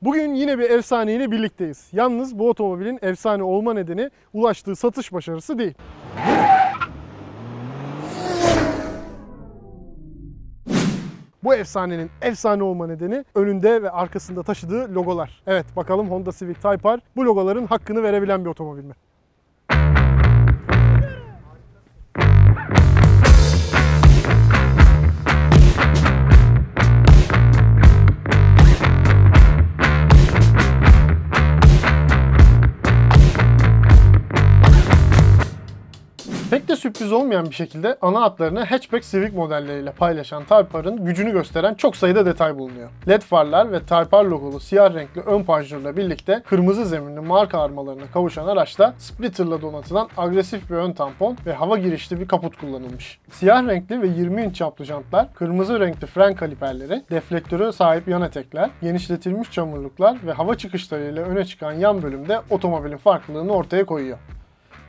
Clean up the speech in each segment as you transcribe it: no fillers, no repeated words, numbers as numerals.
Bugün yine bir efsaneyle birlikteyiz. Yalnız bu otomobilin efsane olma nedeni ulaştığı satış başarısı değil. Bu efsanenin efsane olma nedeni önünde ve arkasında taşıdığı logolar. Evet, bakalım Honda Civic Type R bu logoların hakkını verebilen bir otomobil mi? Pek de sürpriz olmayan bir şekilde ana hatlarını hatchback Civic modelleriyle paylaşan Type R'ın gücünü gösteren çok sayıda detay bulunuyor. LED farlar ve Type R logolu siyah renkli ön panjurla birlikte kırmızı zeminli marka armalarına kavuşan araçta splitter'la donatılan agresif bir ön tampon ve hava girişli bir kaput kullanılmış. Siyah renkli ve 20 inç çaplı jantlar, kırmızı renkli fren kaliperleri, deflektöre sahip yan etekler, genişletilmiş çamurluklar ve hava çıkışlarıyla öne çıkan yan bölümde otomobilin farklılığını ortaya koyuyor.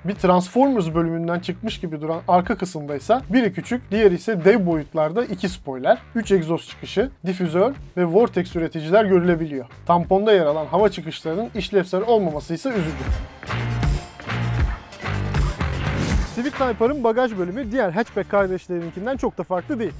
Bir Transformers bölümünden çıkmış gibi duran arka kısımda ise biri küçük, diğeri ise dev boyutlarda 2 spoiler, 3 egzoz çıkışı, difüzör ve vortex üreticiler görülebiliyor. Tamponda yer alan hava çıkışlarının işlevsel olmaması ise üzücü. Civic Type R'ın bagaj bölümü diğer hatchback kardeşlerinkinden çok da farklı değil.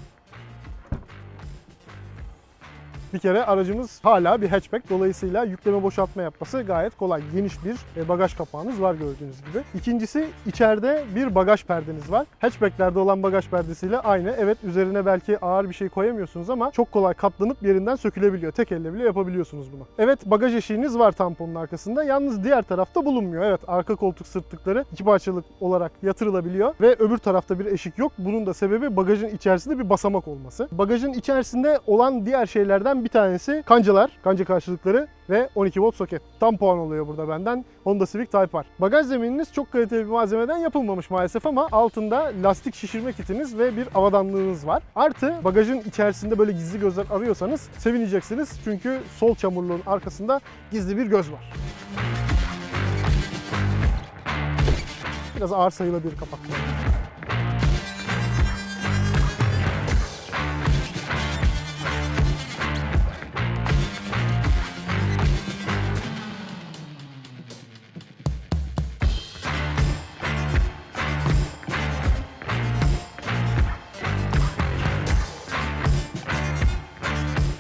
Bir kere aracımız hala bir hatchback. Dolayısıyla yükleme boşaltma yapması gayet kolay. Geniş bir bagaj kapağınız var gördüğünüz gibi. İkincisi, içeride bir bagaj perdeniz var. Hatchbacklerde olan bagaj perdesiyle aynı. Evet, üzerine belki ağır bir şey koyamıyorsunuz ama çok kolay katlanıp yerinden sökülebiliyor. Tek elle bile yapabiliyorsunuz bunu. Evet, bagaj eşiğiniz var tamponun arkasında. Yalnız diğer tarafta bulunmuyor. Evet, arka koltuk sırtlıkları iki parçalık olarak yatırılabiliyor ve öbür tarafta bir eşik yok. Bunun da sebebi bagajın içerisinde bir basamak olması. Bagajın içerisinde olan diğer şeylerden bir tanesi kancalar, kanca karşılıkları ve 12 volt soket. Tam puan oluyor burada benden Honda Civic Type R. Bagaj zemininiz çok kaliteli bir malzemeden yapılmamış maalesef ama altında lastik şişirme kitiniz ve bir avadanlığınız var. Artı bagajın içerisinde böyle gizli gözler arıyorsanız sevineceksiniz çünkü sol çamurluğun arkasında gizli bir göz var. Biraz ağır sayılabilir kapak.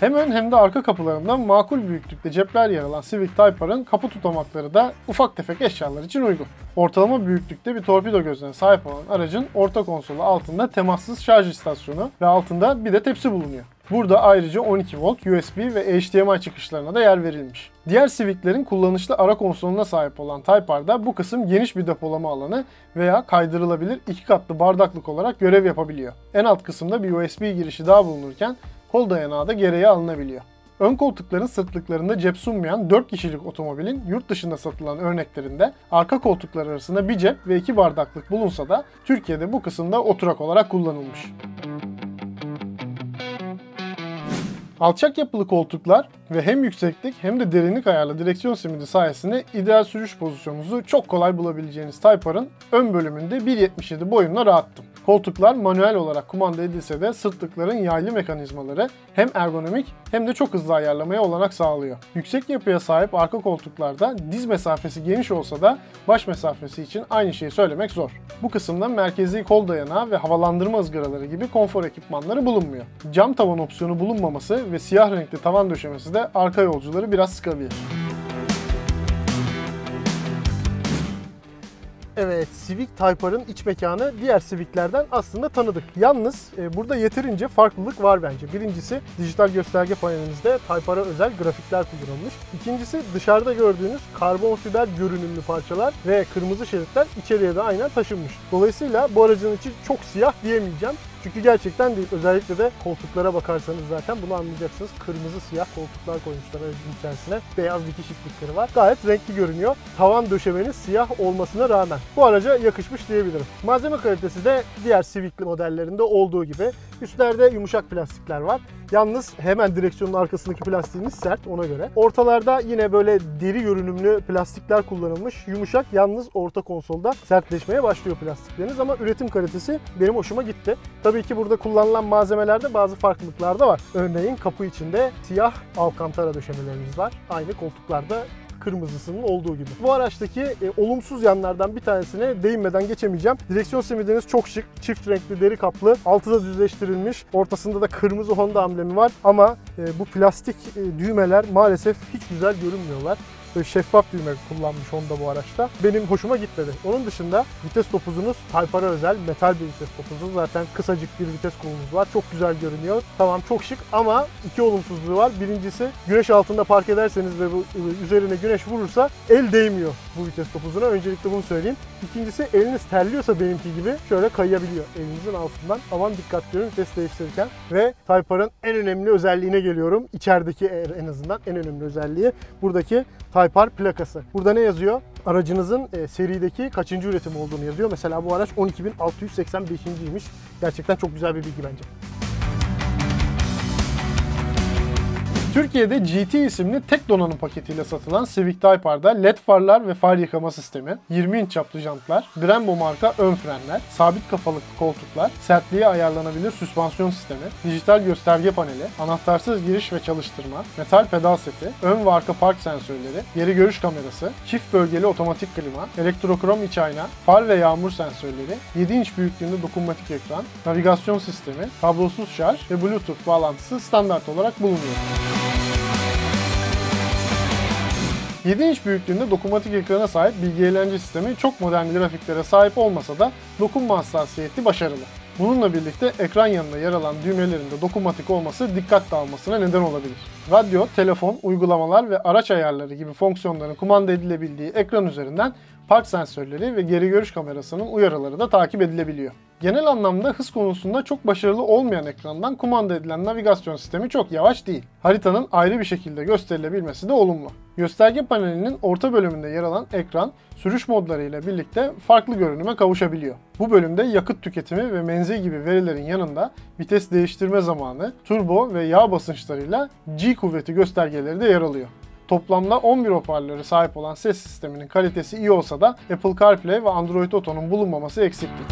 Hem ön hem de arka kapılarında makul büyüklükte cepler yer alan Civic Type R'ın kapı tutamakları da ufak tefek eşyalar için uygun. Ortalama büyüklükte bir torpido gözüne sahip olan aracın orta konsolu altında temassız şarj istasyonu ve altında bir de tepsi bulunuyor. Burada ayrıca 12 volt USB ve HDMI çıkışlarına da yer verilmiş. Diğer Civic'lerin kullanışlı ara konsoluna sahip olan Type R'da bu kısım geniş bir depolama alanı veya kaydırılabilir iki katlı bardaklık olarak görev yapabiliyor. En alt kısımda bir USB girişi daha bulunurken kol dayanağı da gereği alınabiliyor. Ön koltukların sırtlıklarında cep sunmayan 4 kişilik otomobilin yurt dışında satılan örneklerinde arka koltuklar arasında bir cep ve 2 bardaklık bulunsa da Türkiye'de bu kısımda oturak olarak kullanılmış. Alçak yapılı koltuklar ve hem yükseklik hem de derinlik ayarlı direksiyon simidi sayesinde ideal sürüş pozisyonunuzu çok kolay bulabileceğiniz Type R'ın ön bölümünde 1.77 boyumla rahattım. Koltuklar manuel olarak kumanda edilse de sırtlıkların yaylı mekanizmaları hem ergonomik hem de çok hızlı ayarlamaya olanak sağlıyor. Yüksek yapıya sahip arka koltuklarda diz mesafesi geniş olsa da baş mesafesi için aynı şeyi söylemek zor. Bu kısımda merkezi kol dayanağı ve havalandırma ızgaraları gibi konfor ekipmanları bulunmuyor. Cam tavan opsiyonu bulunmaması ve siyah renkli tavan döşemesi de arka yolcuları biraz sıkabilir. Evet, Civic Type R'ın iç mekanı diğer Civic'lerden aslında tanıdık. Yalnız burada yeterince farklılık var bence. Birincisi, dijital gösterge panelimizde Type R'a özel grafikler kullanılmış. İkincisi, dışarıda gördüğünüz karbon fiber görünümlü parçalar ve kırmızı şeritler içeriye de aynen taşınmış. Dolayısıyla bu aracın içi çok siyah diyemeyeceğim. Çünkü gerçekten değil. Özellikle de koltuklara bakarsanız zaten bunu anlayacaksınız. Kırmızı siyah koltuklar koymuşlar aracın içerisine. Beyaz dikiş iplikleri var. Gayet renkli görünüyor. Tavan döşemeniz siyah olmasına rağmen. Bu araca yakışmış diyebilirim. Malzeme kalitesi de diğer Civic'li modellerinde olduğu gibi. Üstlerde yumuşak plastikler var. Yalnız hemen direksiyonun arkasındaki plastiğiniz sert, ona göre. Ortalarda yine böyle deri görünümlü plastikler kullanılmış. Yumuşak, yalnız orta konsolda sertleşmeye başlıyor plastikleriniz ama üretim kalitesi benim hoşuma gitti. Tabii ki burada kullanılan malzemelerde bazı farklılıklar da var. Örneğin kapı içinde siyah alkantara döşemelerimiz var. Aynı koltuklarda kırmızısının olduğu gibi. Bu araçtaki olumsuz yanlardan bir tanesine değinmeden geçemeyeceğim. Direksiyon simidiniz çok şık, çift renkli deri kaplı, altı da düzleştirilmiş, ortasında da kırmızı Honda amblemi var ama bu plastik düğmeler maalesef hiç güzel görünmüyorlar. Böyle şeffaf düğme kullanmış Honda bu araçta. Benim hoşuma gitmedi. Onun dışında vites topuzunuz Type R'a özel metal bir vites topuzu. Zaten kısacık bir vites kolumuz var. Çok güzel görünüyor. Tamam, çok şık ama iki olumsuzluğu var. Birincisi, güneş altında park ederseniz ve bu üzerine güneş vurursa el değmiyor bu vites topuzuna. Öncelikle bunu söyleyeyim. İkincisi, eliniz terliyorsa benimki gibi şöyle kayabiliyor elinizin altından. Aman dikkat edin vites değiştirirken. Ve Type R'ın en önemli özelliğine geliyorum. İçerideki en azından en önemli özelliği buradaki Type R plakası. Burada ne yazıyor? Aracınızın serideki kaçıncı üretim olduğunu yazıyor. Mesela bu araç 12.685'iymiş. Gerçekten çok güzel bir bilgi bence. Türkiye'de GT isimli tek donanım paketiyle satılan Civic Type R'da LED farlar ve far yıkama sistemi, 20 inç çaplı jantlar, Brembo marka ön frenler, sabit kafalıklı koltuklar, sertliğe ayarlanabilir süspansiyon sistemi, dijital gösterge paneli, anahtarsız giriş ve çalıştırma, metal pedal seti, ön ve arka park sensörleri, geri görüş kamerası, çift bölgeli otomatik klima, elektrokrom iç ayna, far ve yağmur sensörleri, 7 inç büyüklüğünde dokunmatik ekran, navigasyon sistemi, kablosuz şarj ve Bluetooth bağlantısı standart olarak bulunuyor. 7 inç büyüklüğünde dokunmatik ekrana sahip bilgi eğlence sistemi çok modern grafiklere sahip olmasa da dokunma hassasiyeti başarılı. Bununla birlikte ekran yanında yer alan düğmelerin de dokunmatik olması dikkat dağılmasına neden olabilir. Radyo, telefon, uygulamalar ve araç ayarları gibi fonksiyonların kumanda edilebildiği ekran üzerinden park sensörleri ve geri görüş kamerasının uyarıları da takip edilebiliyor. Genel anlamda hız konusunda çok başarılı olmayan ekrandan kumanda edilen navigasyon sistemi çok yavaş değil. Haritanın ayrı bir şekilde gösterilebilmesi de olumlu. Gösterge panelinin orta bölümünde yer alan ekran, sürüş modları ile birlikte farklı görünüme kavuşabiliyor. Bu bölümde yakıt tüketimi ve menzil gibi verilerin yanında vites değiştirme zamanı, turbo ve yağ basınçlarıyla G kuvveti göstergeleri de yer alıyor. Toplamda 11 hoparlöre sahip olan ses sisteminin kalitesi iyi olsa da Apple CarPlay ve Android Auto'nun bulunmaması eksikti.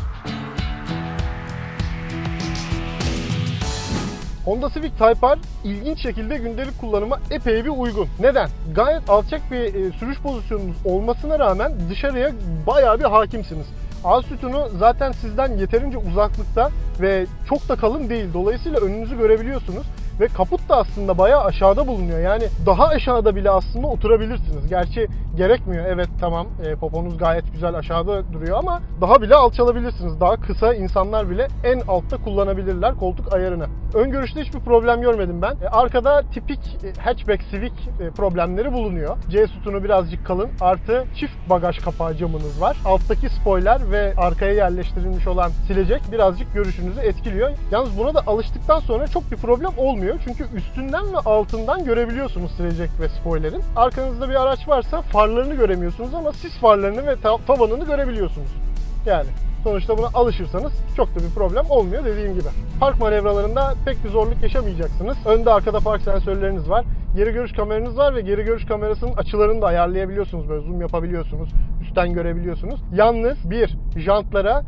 Honda Civic Type R ilginç şekilde gündelik kullanıma epey bir uygun. Neden? Gayet alçak bir sürüş pozisyonunuz olmasına rağmen dışarıya bayağı bir hakimsiniz. Ağız sütunu zaten sizden yeterince uzaklıkta ve çok da kalın değil. Dolayısıyla önünüzü görebiliyorsunuz. Ve kaput da aslında bayağı aşağıda bulunuyor. Yani daha aşağıda bile aslında oturabilirsiniz. Gerçi gerekmiyor. Evet, tamam, poponuz gayet güzel aşağıda duruyor ama daha bile alçalabilirsiniz. Daha kısa insanlar bile en altta kullanabilirler koltuk ayarını. Ön görüşte hiçbir problem görmedim ben. Arkada tipik hatchback Civic problemleri bulunuyor. C sütunu birazcık kalın. Artı çift bagaj kapağı camınız var. Alttaki spoiler ve arkaya yerleştirilmiş olan silecek birazcık görüşünüzü etkiliyor. Yalnız buna da alıştıktan sonra çok bir problem olmuyor. Çünkü üstünden ve altından görebiliyorsunuz silecek ve spoilerin. Arkanızda bir araç varsa farlarını göremiyorsunuz ama sis farlarını ve tavanını görebiliyorsunuz. Yani sonuçta buna alışırsanız çok da bir problem olmuyor dediğim gibi. Park manevralarında pek bir zorluk yaşamayacaksınız. Önde arkada park sensörleriniz var. Geri görüş kameranız var ve geri görüş kamerasının açılarını da ayarlayabiliyorsunuz. Böyle zoom yapabiliyorsunuz. Üstten görebiliyorsunuz. Yalnız jantlara,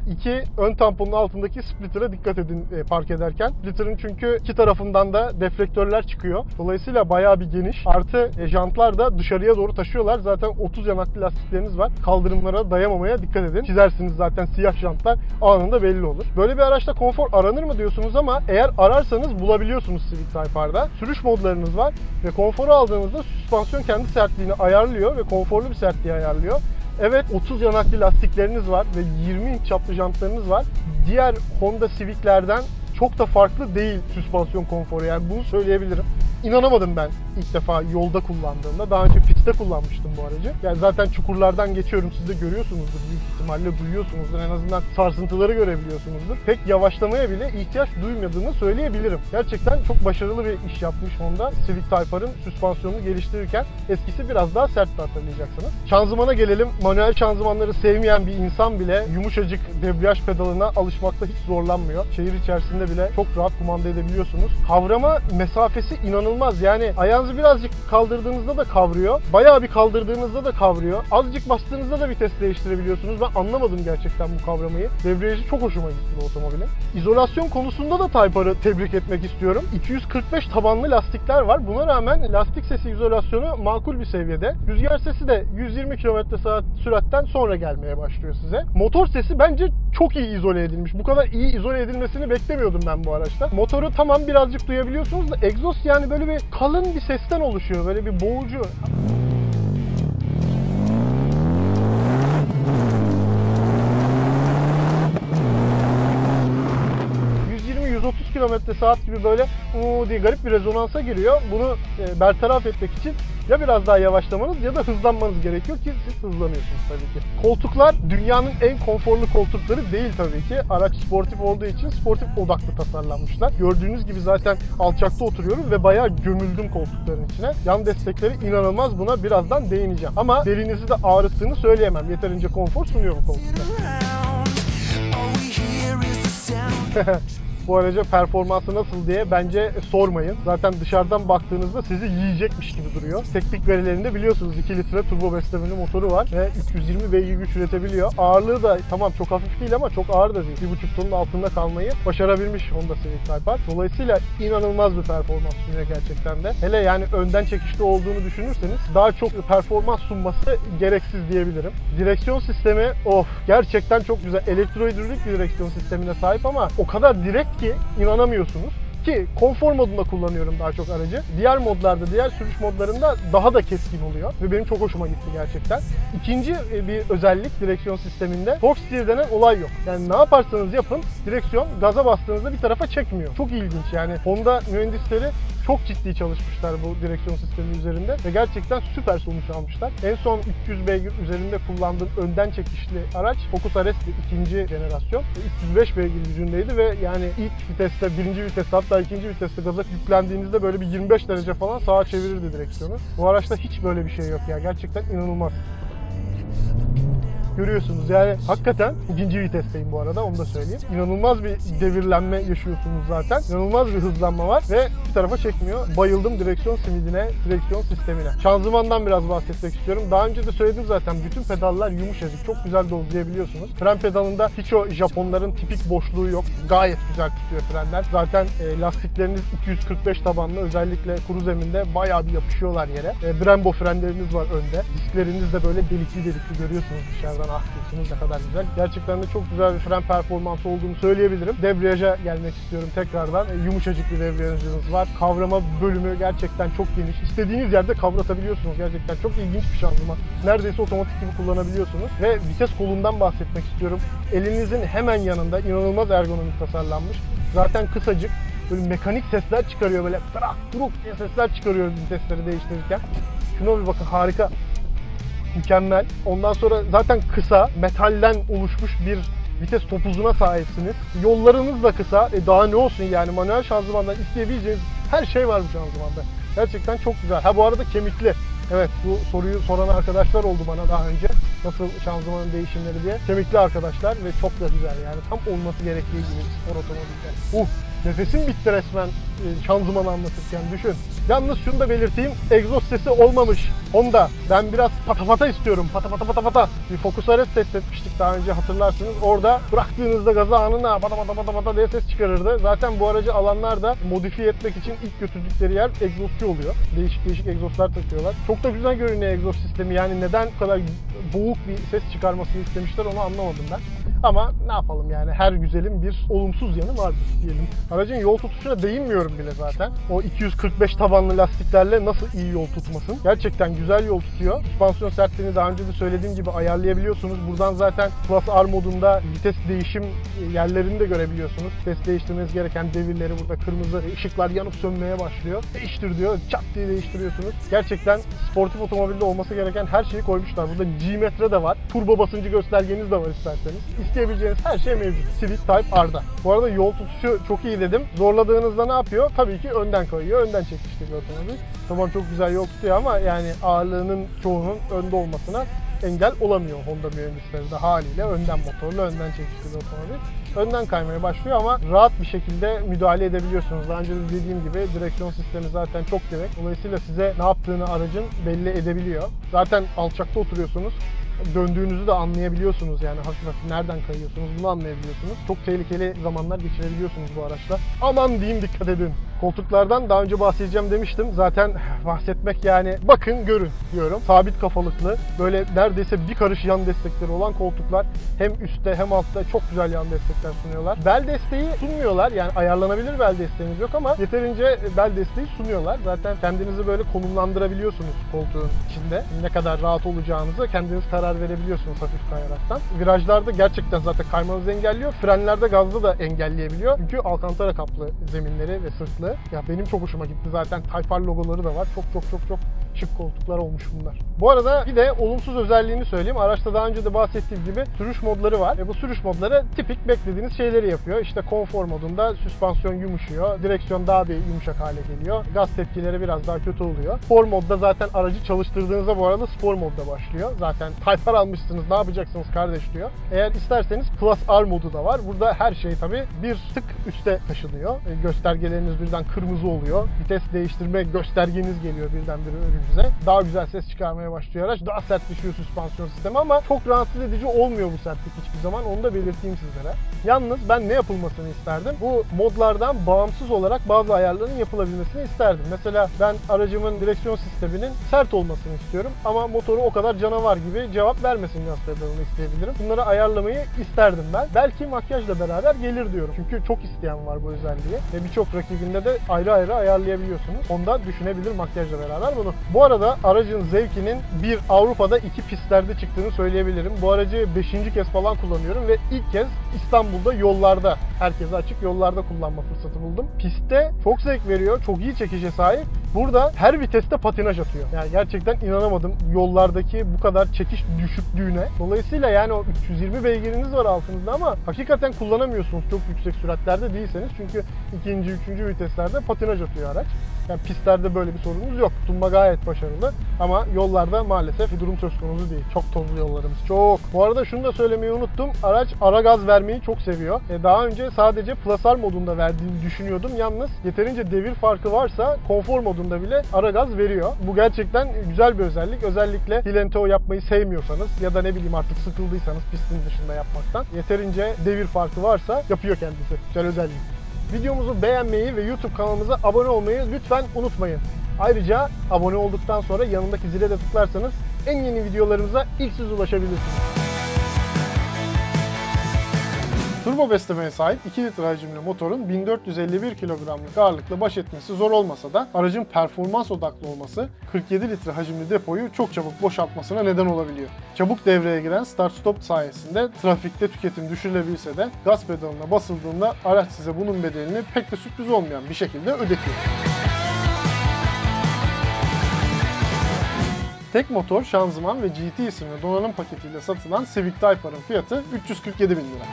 ön tamponun altındaki splitter'a dikkat edin park ederken. Splitter'ın çünkü iki tarafından da deflektörler çıkıyor. Dolayısıyla bayağı bir geniş. Artı jantlar da dışarıya doğru taşıyorlar. Zaten 30 yanaklı lastikleriniz var. Kaldırımlara dayamamaya dikkat edin. Çizersiniz zaten siyah jantlar anında belli olur. Böyle bir araçta konfor aranır mı diyorsunuz ama eğer ararsanız bulabiliyorsunuz Civic Type R'da. Sürüş modlarınız var ve konforu aldığınızda süspansiyon kendi sertliğini ayarlıyor ve konforlu bir sertliği ayarlıyor. Evet, 30 yanaklı lastikleriniz var ve 20 inç çaplı jantlarınız var. Diğer Honda Civic'lerden çok da farklı değil süspansiyon konforu, yani bunu söyleyebilirim. İnanamadım ben ilk defa yolda kullandığımda. Daha önce pistte kullanmıştım bu aracı. Yani zaten çukurlardan geçiyorum, siz de görüyorsunuzdur. Büyük ihtimalle duyuyorsunuzdur. En azından sarsıntıları görebiliyorsunuzdur. Pek yavaşlamaya bile ihtiyaç duymadığını söyleyebilirim. Gerçekten çok başarılı bir iş yapmış Honda. Civic Type R'ın süspansiyonunu geliştirirken eskisi biraz daha sertti, hatırlayacaksınız. Şanzımana gelelim. Manuel şanzımanları sevmeyen bir insan bile yumuşacık debriyaj pedalına alışmakta hiç zorlanmıyor. Şehir içerisinde bile çok rahat kumanda edebiliyorsunuz. Kavrama mesafesi inanılmaz. Yani ayağınızı birazcık kaldırdığınızda da kavruyor. Bayağı bir kaldırdığınızda da kavruyor. Azıcık bastığınızda da vites değiştirebiliyorsunuz. Ben anlamadım gerçekten bu kavramayı. Debriyajı çok hoşuma gitti bu otomobilin. İzolasyon konusunda da Type R'ı tebrik etmek istiyorum. 245 tabanlı lastikler var. Buna rağmen lastik sesi izolasyonu makul bir seviyede. Rüzgar sesi de 120 km/saat süratten sonra gelmeye başlıyor size. Motor sesi bence çok iyi izole edilmiş. Bu kadar iyi izole edilmesini beklemiyordum ben bu araçta. Motoru tamam birazcık duyabiliyorsunuz da egzoz yani böyle bir kalın bir sesten oluşuyor. Böyle bir boğucu. 130 km/saat gibi böyle diye garip bir rezonansa giriyor. Bunu bertaraf etmek için ya biraz daha yavaşlamanız ya da hızlanmanız gerekiyor ki siz hızlanıyorsunuz tabii ki. Koltuklar dünyanın en konforlu koltukları değil tabii ki. Araç sportif olduğu için sportif odaklı tasarlanmışlar. Gördüğünüz gibi zaten alçakta oturuyorum ve bayağı gömüldüm koltukların içine. Yan destekleri inanılmaz, buna birazdan değineceğim. Ama belinizi de ağrıttığını söyleyemem. Yeterince konfor sunuyor bu koltuklar. Bu araca performansı nasıl diye bence sormayın. Zaten dışarıdan baktığınızda sizi yiyecekmiş gibi duruyor. Teknik verilerinde biliyorsunuz 2 litre turbo beslemeli motoru var ve 320 beygir güç üretebiliyor. Ağırlığı da tamam çok hafif değil ama çok ağır da değil. 1,5 tonun altında kalmayı başarabilmiş Honda Civic Type R. Dolayısıyla inanılmaz bir performans sunuyor gerçekten de. Hele yani önden çekişli olduğunu düşünürseniz daha çok performans sunması gereksiz diyebilirim. Direksiyon sistemi gerçekten çok güzel. Elektrohidrolik bir direksiyon sistemine sahip ama o kadar direkt ki inanamıyorsunuz. Ki konfor modunda kullanıyorum daha çok aracı. Diğer modlarda, diğer sürüş modlarında daha da keskin oluyor ve benim çok hoşuma gitti gerçekten. İkinci bir özellik direksiyon sisteminde torque steer denen olay yok. Yani ne yaparsanız yapın direksiyon gaza bastığınızda bir tarafa çekmiyor. Çok ilginç yani. Honda mühendisleri çok ciddi çalışmışlar bu direksiyon sistemi üzerinde ve gerçekten süper sonuç almışlar. En son 300 beygir üzerinde kullandığım önden çekişli araç Focus RS ikinci jenerasyon. 305 beygir gücündeydi ve yani ilk viteste, birinci viteste hatta ikinci viteste gaza yüklendiğinizde böyle bir 25 derece falan sağa çevirirdi direksiyonu. Bu araçta hiç böyle bir şey yok ya. Gerçekten inanılmaz. Görüyorsunuz yani hakikaten ikinci vitesteyim bu arada, onu da söyleyeyim. İnanılmaz bir devirlenme yaşıyorsunuz zaten. İnanılmaz bir hızlanma var ve bir tarafa çekmiyor. Bayıldım direksiyon simidine, direksiyon sistemine. Şanzımandan biraz bahsetmek istiyorum. Daha önce de söyledim zaten, bütün pedallar yumuşacık. Çok güzel dozlayabiliyorsunuz. Fren pedalında hiç o Japonların tipik boşluğu yok. Gayet güzel tutuyor frenler. Zaten lastikleriniz 245 tabanlı, özellikle kuru zeminde bayağı bir yapışıyorlar yere. Brembo frenleriniz var önde. Diskleriniz de böyle delikli delikli görüyorsunuz dışarıdan. Ne kadar güzel. Gerçekten de çok güzel bir fren performansı olduğunu söyleyebilirim. Debriyaja gelmek istiyorum tekrardan. Yumuşacık bir debriyajınız var. Kavrama bölümü gerçekten çok geniş. İstediğiniz yerde kavratabiliyorsunuz. Gerçekten çok ilginç bir şanzıman. Neredeyse otomatik gibi kullanabiliyorsunuz. Ve vites kolundan bahsetmek istiyorum. Elinizin hemen yanında inanılmaz ergonomik tasarlanmış. Zaten kısacık. Böyle mekanik sesler çıkarıyor. Böyle trak truk diye sesler çıkarıyor vitesleri değiştirirken. Şuna bir bakın, harika. Mükemmel. Ondan sonra zaten kısa, metalden oluşmuş bir vites topuzuna sahipsiniz. Yollarınız da kısa. Daha ne olsun yani, manuel şanzımandan isteyebileceğiniz her şey var bu şanzımanda. Gerçekten çok güzel. Bu arada kemikli. Evet, bu soruyu soran arkadaşlar oldu bana daha önce. Nasıl şanzımanın değişimleri diye. Kemikli arkadaşlar ve çok da güzel yani. Tam olması gerektiği gibi spor otomobilde. Nefesim bitti resmen şanzımanı anlatırken, düşün. Yalnız şunu da belirteyim, egzoz sesi olmamış Honda. Ben biraz patapata istiyorum, patapata. Bir Focus RS test etmiştik daha önce, hatırlarsınız. Orada bıraktığınızda gaza anına patapata diye ses çıkarırdı. Zaten bu aracı alanlar da modifiye etmek için ilk götürdükleri yer egzozçu oluyor. Değişik egzozlar takıyorlar. Çok da güzel görünüyor egzoz sistemi, yani neden bu kadar boğuk bir ses çıkarmasını istemişler onu anlamadım ben. Ama ne yapalım yani, her güzelin bir olumsuz yanı vardır diyelim. Aracın yol tutuşuna değinmiyorum bile zaten. O 245 tabanlı lastiklerle nasıl iyi yol tutmasın. Gerçekten güzel yol tutuyor. Süspansiyon sertliğini daha önce de söylediğim gibi ayarlayabiliyorsunuz. Buradan zaten Plus R modunda vites değişim yerlerini de görebiliyorsunuz. Vites değiştirmeniz gereken devirleri burada kırmızı ışıklar yanıp sönmeye başlıyor. Değiştir diyor. Çat diye değiştiriyorsunuz. Gerçekten sportif otomobilde olması gereken her şeyi koymuşlar. Burada G-metre de var. Turbo basıncı göstergeniz de var isterseniz. İsteyebileceğiniz her şey mevcut Civic Type R'da. Bu arada yol tutuşu çok iyi dedim. Zorladığınızda ne yapıyor? Tabii ki önden kayıyor. Önden çekişli bir otomobil. Tamam, çok güzel yol tutuyor ama yani ağırlığının çoğunun önde olmasına engel olamıyor Honda mühendisleri de haliyle. Önden motorlu, önden çekişli bir otomobil. Önden kaymaya başlıyor ama rahat bir şekilde müdahale edebiliyorsunuz. Daha önce de dediğim gibi direksiyon sistemi zaten çok direkt. Dolayısıyla size ne yaptığını aracın belli edebiliyor. Zaten alçakta oturuyorsunuz. Döndüğünüzü de anlayabiliyorsunuz, yani hafif hafif nereden kayıyorsunuz bunu anlayabiliyorsunuz. Çok tehlikeli zamanlar geçirebiliyorsunuz bu araçla. Aman diyeyim, dikkat edin. Koltuklardan daha önce bahsedeceğim demiştim. Zaten bahsetmek yani bakın görün diyorum. Sabit kafalıklı, böyle neredeyse bir karış yan destekleri olan koltuklar. Hem üstte hem altta çok güzel yan destekler sunuyorlar. Bel desteği sunmuyorlar. Yani ayarlanabilir bel desteğiniz yok ama yeterince bel desteği sunuyorlar. Zaten kendinizi böyle konumlandırabiliyorsunuz koltuğun içinde. Ne kadar rahat olacağınızı kendiniz karar verebiliyorsunuz hafif kayaraktan. Virajlarda gerçekten zaten kaymanızı engelliyor. Frenlerde, gazda da engelleyebiliyor. Çünkü alkantara kaplı zeminleri ve sırtlı. Ya benim çok hoşuma gitti zaten. Type R logoları da var. Çok şık koltuklar olmuş bunlar. Bu arada bir de olumsuz özelliğini söyleyeyim. Araçta daha önce de bahsettiğim gibi sürüş modları var. Bu sürüş modları tipik beklediğiniz şeyleri yapıyor. İşte konfor modunda süspansiyon yumuşuyor. Direksiyon daha bir yumuşak hale geliyor. Gaz tepkileri biraz daha kötü oluyor. Spor modda zaten aracı çalıştırdığınızda bu arada spor modda başlıyor. Zaten Type R almışsınız, ne yapacaksınız kardeş diyor. Eğer isterseniz Plus R modu da var. Burada her şey tabii bir tık üste taşınıyor. Göstergeleriniz birden kırmızı oluyor. Vites değiştirme göstergeniz geliyor birdenbire önünüze. Daha güzel ses çıkarmaya başlıyor araç. Daha sert düşüyor süspansiyon sistemi ama çok rahatsız edici olmuyor bu sertlik hiçbir zaman. Onu da belirteyim sizlere. Yalnız ben ne yapılmasını isterdim? Bu modlardan bağımsız olarak bazı ayarların yapılabilmesini isterdim. Mesela ben aracımın direksiyon sisteminin sert olmasını istiyorum ama motoru o kadar canavar gibi cevap vermesin gaz pedalını isteyebilirim. Bunları ayarlamayı isterdim ben. Belki makyajla beraber gelir diyorum. Çünkü çok isteyen var bu özelliği ve birçok rakibinde de ayrı ayrı ayarlayabiliyorsunuz. Onda düşünebilir makyajla beraber bunu. Bu arada aracın zevkinin bir Avrupa'da 2 pistlerde çıktığını söyleyebilirim. Bu aracı 5. kez falan kullanıyorum ve ilk kez İstanbul'da yollarda, herkese açık yollarda kullanma fırsatı buldum. Pistte çok zevk veriyor, çok iyi çekişe sahip. Burada her viteste patinaj atıyor. Yani gerçekten inanamadım yollardaki bu kadar çekiş düşüklüğüne. Dolayısıyla yani o 320 beygiriniz var altınızda ama hakikaten kullanamıyorsunuz çok yüksek süratlerde değilseniz. Çünkü 2. 3. viteslerde patinaj atıyor araç. Yani pistlerde böyle bir sorunumuz yok. Tutunma gayet başarılı ama yollarda maalesef bu durum söz konusu değil. Çok tozlu yollarımız, çok. Bu arada şunu da söylemeyi unuttum. Araç ara gaz vermeyi çok seviyor. Daha önce sadece Plus R modunda verdiğini düşünüyordum. Yalnız yeterince devir farkı varsa konfor modunda bile ara gaz veriyor. Bu gerçekten güzel bir özellik. Özellikle Hilento yapmayı sevmiyorsanız ya da ne bileyim artık sıkıldıysanız pistin dışında yapmaktan, yeterince devir farkı varsa yapıyor kendisi. Güzel özellik. Videomuzu beğenmeyi ve YouTube kanalımıza abone olmayı lütfen unutmayın. Ayrıca abone olduktan sonra yanındaki zile de tıklarsanız en yeni videolarımıza ilk siz ulaşabilirsiniz. Turbo beslemeye sahip 2 litre hacimli motorun 1451 kilogramlık ağırlıkla baş etmesi zor olmasa da aracın performans odaklı olması 47 litre hacimli depoyu çok çabuk boşaltmasına neden olabiliyor. Çabuk devreye giren start-stop sayesinde trafikte tüketim düşürülebilse de gaz pedalına basıldığında araç size bunun bedelini pek de sürpriz olmayan bir şekilde ödetiyor. Tek motor, şanzıman ve GT isimli donanım paketiyle satılan Civic Type R'ın fiyatı 347.000 lira.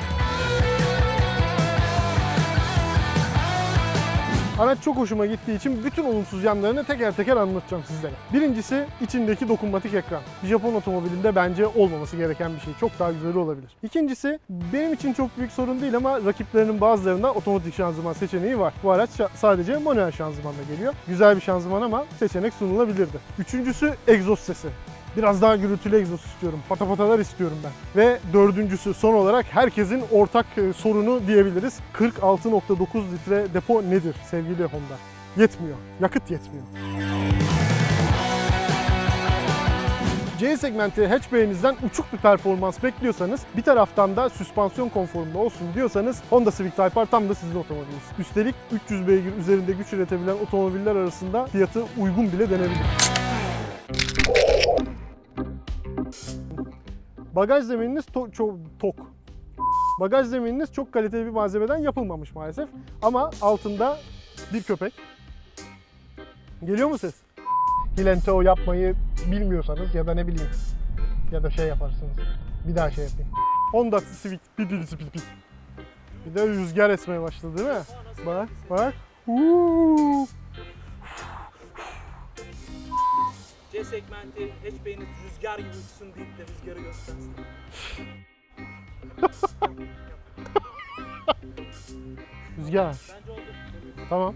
Araç çok hoşuma gittiği için bütün olumsuz yanlarını teker teker anlatacağım sizlere. Birincisi içindeki dokunmatik ekran. Bir Japon otomobilinde bence olmaması gereken bir şey. Çok daha güzeli olabilir. İkincisi benim için çok büyük sorun değil ama rakiplerinin bazılarında otomatik şanzıman seçeneği var. Bu araç sadece manuel şanzımanla geliyor. Güzel bir şanzıman ama seçenek sunulabilirdi. Üçüncüsü egzoz sesi. Biraz daha gürültülü egzoz istiyorum. Patapatalar istiyorum ben. Ve dördüncüsü son olarak herkesin ortak sorunu diyebiliriz. 46.9 litre depo nedir sevgili Honda? Yetmiyor. Yakıt yetmiyor. C segmenti hatchback'inizden uçuk bir performans bekliyorsanız, bir taraftan da süspansiyon konforunda olsun diyorsanız Honda Civic Type R tam da sizin otomobiliniz. Üstelik 300 beygir üzerinde güç üretebilen otomobiller arasında fiyatı uygun bile denebilir. Bagaj zemininiz tok. Bagaj zemininiz çok kaliteli bir malzemeden yapılmamış maalesef. Ama altında bir köpek. Geliyor mu ses? Hilenteo yapmayı bilmiyorsanız ya da ne bileyim ya da şey yaparsınız. Bir daha şey yapayım. Honda Civic bir de rüzgar esmeye başladı değil mi? Bak bak. C segmenti hatchback'iniz rüzgar gibi uçsun deyip de rüzgarı göstersin. Rüzgar. Bence oldu. Tamam.